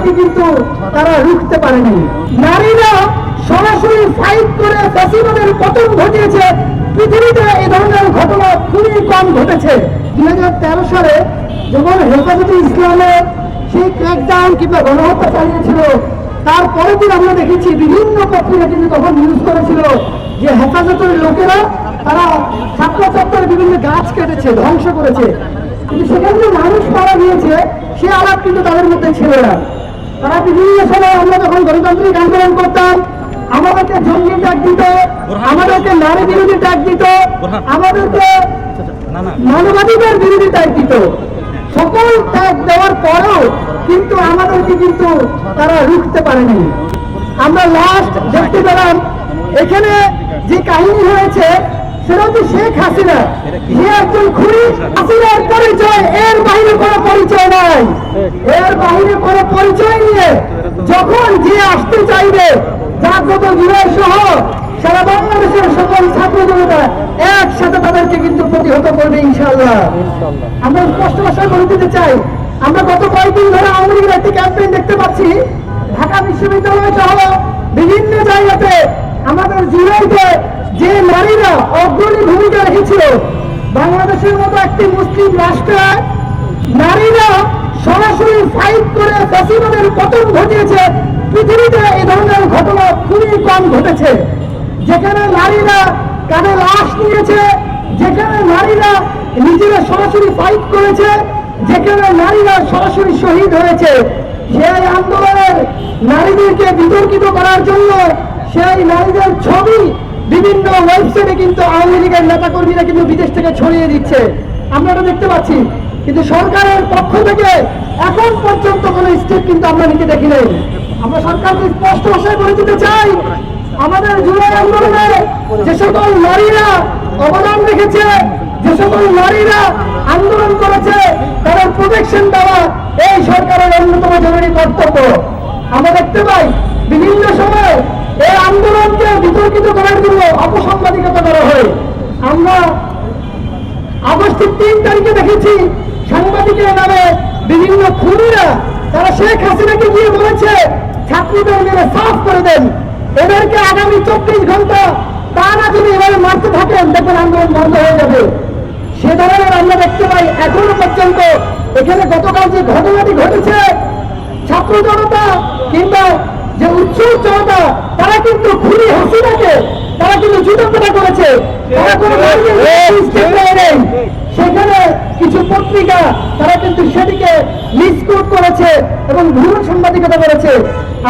আমাদেরকে কিন্তু তারা রুখতে পারেনি। নারীরা সরাসরি ফাইট করে ফ্যাসিবাদের পতন ঘটিয়েছে। পৃথিবীতে এই ধরনের ঘটনা খুবই কম ঘটেছে। 2013 সালে যখন হেফাজতে ইসলামে সেই ক্র্যাকডাউন কিংবা গণহত্যা চালিয়েছিল, তারপরে দিন আমরা দেখেছি বিভিন্ন পত্রিকা কিন্তু তখন নিউজ করেছিল যে হেফাজতের লোকেরা তারা ছাত্র চত্বরে বিভিন্ন গাছ কেটেছে, ধ্বংস করেছে। কিন্তু সেখানে যে মানুষ মারা গিয়েছে সে আলাপ কিন্তু তাদের মধ্যে ছিল না। তারা বিভিন্ন সময় আমরা যখন গণতান্ত্রিক আন্দোলন করতাম আমাদেরকে জঙ্গি ডাক দিত, আমাদেরকে নারী বিরোধী ডাক দিত, আমাদেরকে মানবাধিকার বিরোধী ডাক দিত। সকল ত্যাগ দেওয়ার পরেও কিন্তু আমাদেরকে কিন্তু তারা রুখতে পারেনি। আমরা লাস্ট দেখতে পেলাম এখানে যে কাহিনী হয়েছে সেটা হচ্ছে শেখ হাসিনা, সে একজন খুনি। হাসিনার পরিচয় এর বাইরে কোনো পরিচয় নাই। এর বাইরে কোনো পরিচয় নিয়ে যখন যে আসতে চাইবে জাগ্রত বিনয় সহ সারা বাংলাদেশের সকল ছাত্র জনতা একসাথে তাদেরকে কিন্তু প্রতিহত করবে ইনশাআল্লাহ। আমরা স্পষ্ট ভাষায় বলে দিতে চাই, আমরা গত কয়েকদিন ধরে আওয়ামী লীগের একটি ক্যাম্পেইন দেখতে পাচ্ছি। ঢাকা বিশ্ববিদ্যালয় সহ বিভিন্ন জায়গাতে আমাদের জুলাইতে যে নারীরা অগ্রণী ভূমিকা রেখেছিল, বাংলাদেশের মতো একটি মুসলিম রাষ্ট্রে নারীরা সরাসরি ফাইট করে ফ্যাসিবাদের পতন ঘটিয়েছে। পৃথিবীতে এই ধরনের ঘটনা খুবই কম ঘটেছে। যেখানে নারীরা কাঁধে লাশ নিয়েছে, যেখানে নারীরা নিজেরা সরাসরি ফাইট করেছে, যেখানে নারীরা সরাসরি শহীদ হয়েছে, সেই আন্দোলনের নারীদেরকে বিতর্কিত করার জন্য সেই নারীদের ছবি বিভিন্ন ওয়েবসাইটে কিন্তু আওয়ামী লীগের নেতাকর্মীরা কিন্তু বিদেশ থেকে ছড়িয়ে দিচ্ছে, আমরা এটা দেখতে পাচ্ছি। কিন্তু সরকারের পক্ষ থেকে এখন পর্যন্ত কোনো স্টেপ কিন্তু আমরা নিতে দেখি নাই। আমরা সরকারকে স্পষ্ট ভাষায় বলে দিতে চাই, আমাদের জুলাই আন্দোলনে যে সকল নারীরা অবদান রেখেছে, যে সকল নারীরা আন্দোলন করেছে, তাদের প্রোটেকশন দেওয়া এই সরকারের অন্যতম জরুরি কর্তব্য। আমরা দেখতে পাই বিভিন্ন সময় এই আন্দোলনকে বিতর্কিত করার জন্য অপসাংবাদিকতা করা হয়। আমরা আগস্টের 3 তারিখে দেখেছি সাংবাদিকের নামে বিভিন্ন খুনিরা তারা শেখ হাসিনাকে গিয়ে বলেছে ছাত্রীদের মেরে সাফ করে দেন, এদেরকে আগামী 24 ঘন্টা তারা যদি এভাবে মারতে থাকেন দেখবেন আন্দোলন বন্ধ হয়ে যাবে। সে ধরনের আমরা দেখতে পাই এখনো পর্যন্ত এখানে গতকাল যে ঘটনাটি ঘটেছে, ছাত্র জনতা কিংবা যে উৎসব জনতা তারা কিন্তু খুনি হাসিনাকে তারা কিন্তু জুতোপেটা করেছে। তারা কোনো নেই, সেখানে কিছু পত্রিকা তারা কিন্তু সেটিকে মিসকোট করেছে এবং ভুল সাংবাদিকতা করেছে।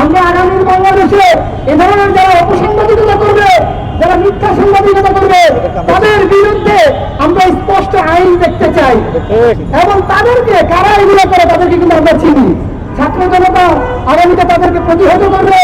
আমরা আগামী বাংলাদেশে এ ধরনের যারা অপসাংবাদিকতা করবে, যারা মিথ্যা সাংবাদিকতা করবে, তাদের বিরুদ্ধে আমরা স্পষ্ট আইন দেখতে চাই এবং তাদেরকে কারা এগুলো করে তাদেরকে কিন্তু আমরা চিনি। ছাত্র জনতা আগামীতে তাদেরকে প্রতিহত করবে